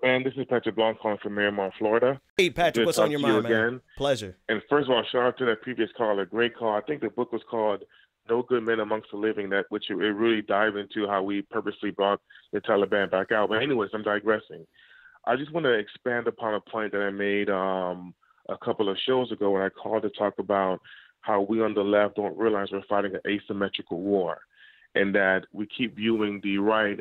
Man, this is Patrick Blanc calling from Miramar, Florida. Hey, Patrick, what's on your mind, man? Again. Pleasure. And first of all, shout out to that previous caller. Great call. I think the book was called No Good Men Amongst the Living, which it really dived into how we purposely brought the Taliban back out. But anyways, I'm digressing. I just want to expand upon a point that I made a couple of shows ago when I called to talk about how we on the left don't realize we're fighting an asymmetrical war, and that we keep viewing the right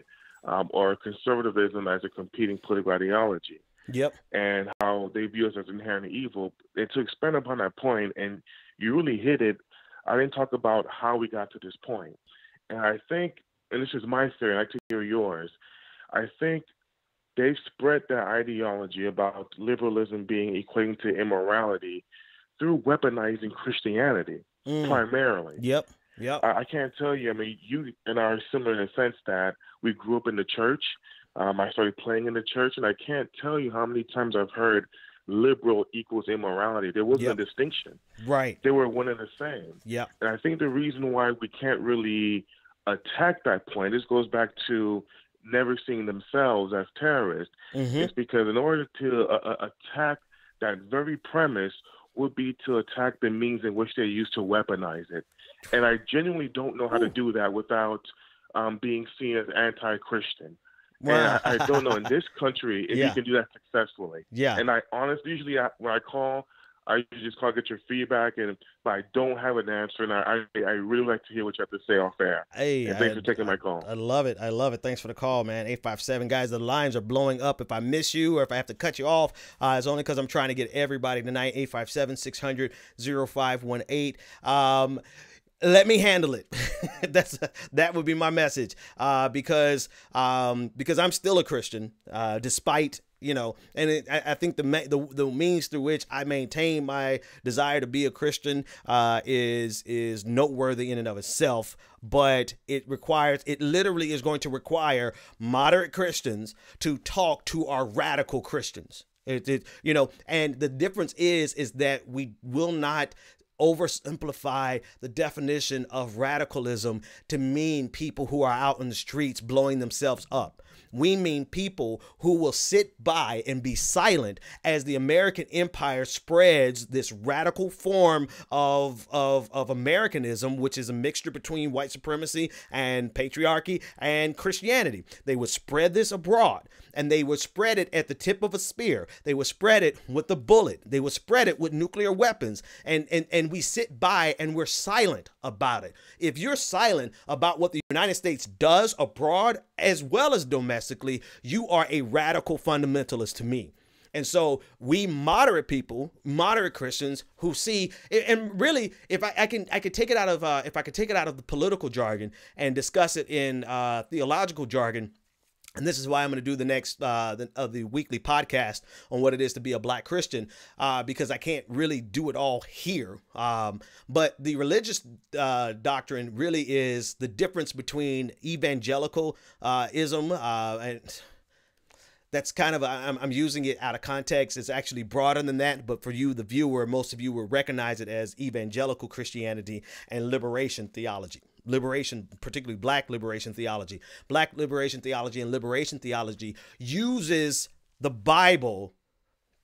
or conservatism as a competing political ideology. Yep. And how they view us as inherently evil. And to expand upon that point, and you really hit it, I didn't talk about how we got to this point. And I think, and this is my theory, I'd like to hear yours, I think they've spread that ideology about liberalism being equating to immorality through weaponizing Christianity, primarily. Yep. Yep. I can't tell you. I mean, you and I are similar in the sense that we grew up in the church. I started playing in the church, and I can't tell you how many times I've heard liberal equals immorality. There wasn't a distinction. Right. They were one and the same. Yeah. And I think the reason why we can't really attack that point, this goes back to never seeing themselves as terrorists, is because in order to attack that very premise would be to attack the means in which they use to weaponize it. And I genuinely don't know how to do that without being seen as anti-Christian. Wow. And I don't know in this country if you can do that successfully. Yeah. And I honestly, usually when I call, I usually just call, get your feedback, and if I don't have an answer, and I really like to hear what you have to say off air. Hey, and thanks for taking my call. I love it. I love it. Thanks for the call, man. 857 guys, the lines are blowing up. If I miss you or if I have to cut you off, it's only because I'm trying to get everybody tonight. 857-600-0518. Let me handle it. That would be my message. Because I'm still a Christian, despite, and I think the means through which I maintain my desire to be a Christian is noteworthy in and of itself. But it literally is going to require moderate Christians to talk to our radical Christians. And the difference is that we will not oversimplify the definition of radicalism to mean people who are out in the streets blowing themselves up. We mean people who will sit by and be silent as the American empire spreads this radical form of Americanism, which is a mixture between white supremacy and patriarchy and Christianity. They would spread this abroad, and they would spread it at the tip of a spear. They would spread it with a bullet. They would spread it with nuclear weapons. And we sit by and we're silent about it. If you're silent about what the United States does abroad as well as domestically, you are a radical fundamentalist to me. And so we moderate people, moderate Christians who see, and really, if I can take it out of the political jargon and discuss it in theological jargon. And this is why I'm going to do the next of the weekly podcast on what it is to be a black Christian, because I can't really do it all here. But the religious doctrine really is the difference between evangelicalism and that's kind of, I'm using it out of context. It's actually broader than that. But for you, the viewer, most of you will recognize it as evangelical Christianity and liberation theology. Liberation, particularly black liberation theology. Black liberation theology and liberation theology uses the Bible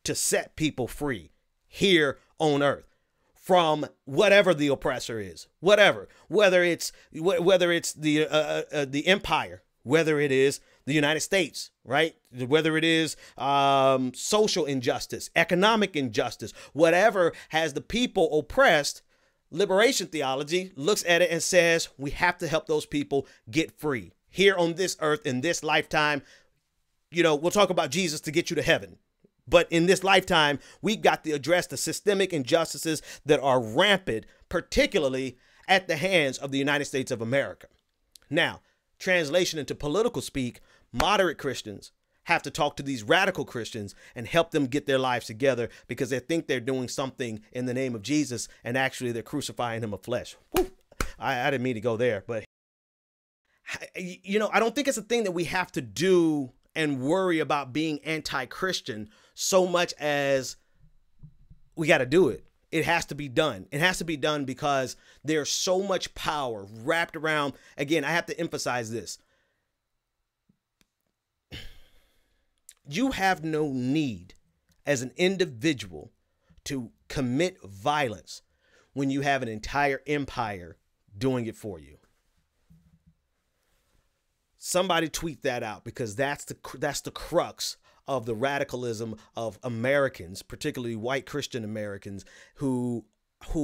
to set people free here on earth from whatever the oppressor is, whether it's the empire, whether it is the United States, right? Whether it is social injustice, economic injustice, whatever has the people oppressed. Liberation theology looks at it and says, we have to help those people get free here on this earth in this lifetime. We'll talk about Jesus to get you to heaven. But in this lifetime, we've got to address the systemic injustices that are rampant, particularly at the hands of the United States of America. Now, translation into political speak, moderate Christians have to talk to these radical Christians and help them get their lives together because they think they're doing something in the name of Jesus and actually they're crucifying him of flesh. Whew. I didn't mean to go there, but I don't think it's a thing that we have to do and worry about being anti-Christian so much as we got to do it. It has to be done. It has to be done because there's so much power wrapped around. Again, I have to emphasize this. You have no need as an individual to commit violence when you have an entire empire doing it for you. Somebody tweet that out, because that's the crux of the radicalism of Americans, particularly white Christian Americans, who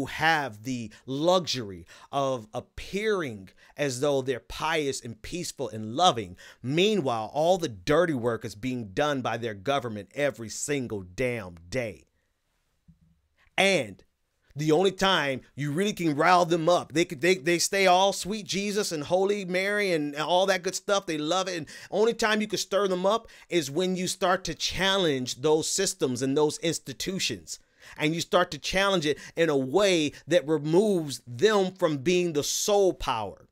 have the luxury of appearing as though they're pious and peaceful and loving. Meanwhile, all the dirty work is being done by their government every single damn day. And the only time you really can rile them up, they stay all sweet Jesus and Holy Mary and all that good stuff. They love it. And only time you can stir them up is when you start to challenge those systems and those institutions. And you start to challenge it in a way that removes them from being the sole power.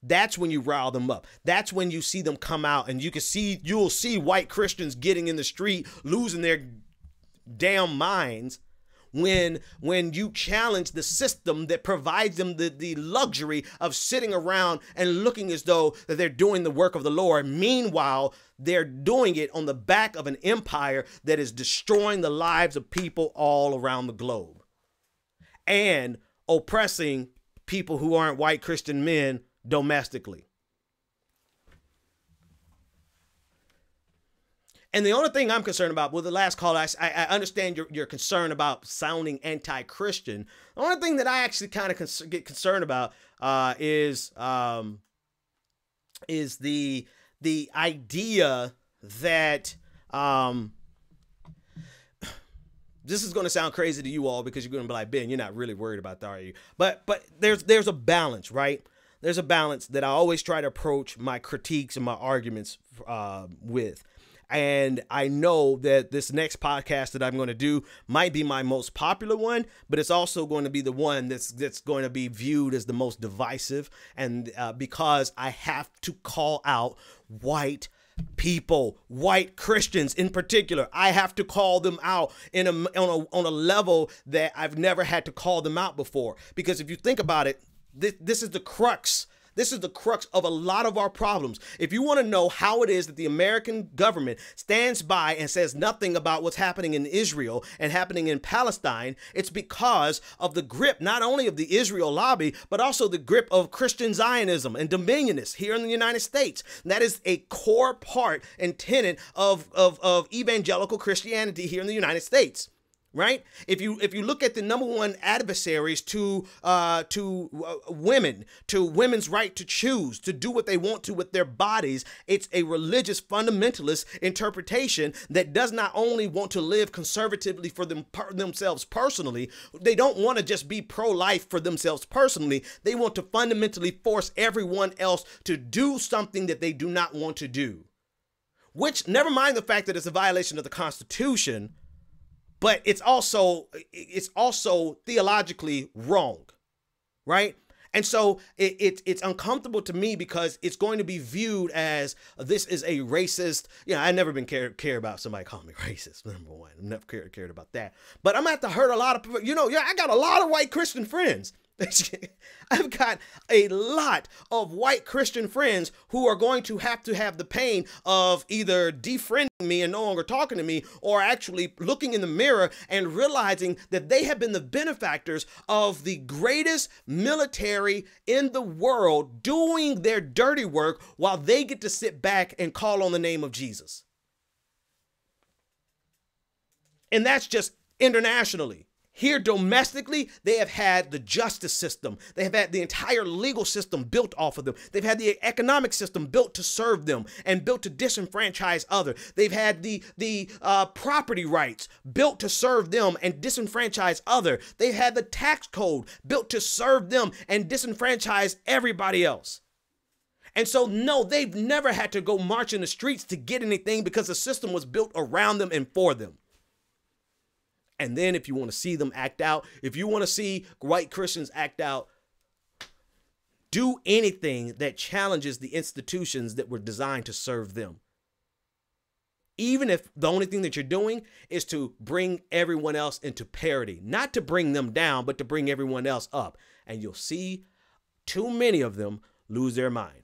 That's when you rile them up. That's when you see them come out, and you'll see white Christians getting in the street, losing their damn minds when you challenge the system that provides them the luxury of sitting around and looking as though that they're doing the work of the Lord. Meanwhile, they're doing it on the back of an empire that is destroying the lives of people all around the globe and oppressing people who aren't white Christian men domestically. And the only thing I'm concerned about, well, the last call, I understand your concern about sounding anti-Christian. The only thing that I actually kind of get concerned about is the idea that this is going to sound crazy to you all, because you're going to be like, Ben, you're not really worried about that, are you? But there's a balance, right? There's a balance that I always try to approach my critiques and my arguments with. And I know that this next podcast that I'm going to do might be my most popular one, but it's also going to be the one that's going to be viewed as the most divisive. And because I have to call out white people, white Christians in particular, I have to call them out on a level that I've never had to call them out before. Because if you think about it, this is the crux. This is the crux of a lot of our problems. If you want to know how it is that the American government stands by and says nothing about what's happening in Israel and happening in Palestine, it's because of the grip, not only of the Israel lobby, but also the grip of Christian Zionism and dominionists here in the United States. That is a core part and tenet of evangelical Christianity here in the United States. Right? If you look at the number one adversaries to women, to women's right to choose, to do what they want to with their bodies, it's a religious fundamentalist interpretation that does not only want to live conservatively for themselves personally. They don't want to just be pro-life for themselves personally. They want to fundamentally force everyone else to do something that they do not want to do. Which, never mind the fact that it's a violation of the Constitution, but it's also theologically wrong, right? And so it's uncomfortable to me, because it's going to be viewed as this is a racist. I never been care about somebody calling me racist. Number one, I've never cared about that. But I'm gonna have to hurt a lot of people. I got a lot of white Christian friends. I've got a lot of white Christian friends who are going to have the pain of either defriending me and no longer talking to me, or actually looking in the mirror and realizing that they have been the benefactors of the greatest military in the world doing their dirty work while they get to sit back and call on the name of Jesus. And that's just internationally. Here domestically, they have had the justice system. They have had the entire legal system built off of them. They've had the economic system built to serve them and built to disenfranchise others. They've had the property rights built to serve them and disenfranchise others. They've had the tax code built to serve them and disenfranchise everybody else. And so, no, they've never had to go march in the streets to get anything, because the system was built around them and for them. And then if you want to see them act out, if you want to see white Christians act out, do anything that challenges the institutions that were designed to serve them. Even if the only thing that you're doing is to bring everyone else into parity, not to bring them down, but to bring everyone else up. And you'll see too many of them lose their mind.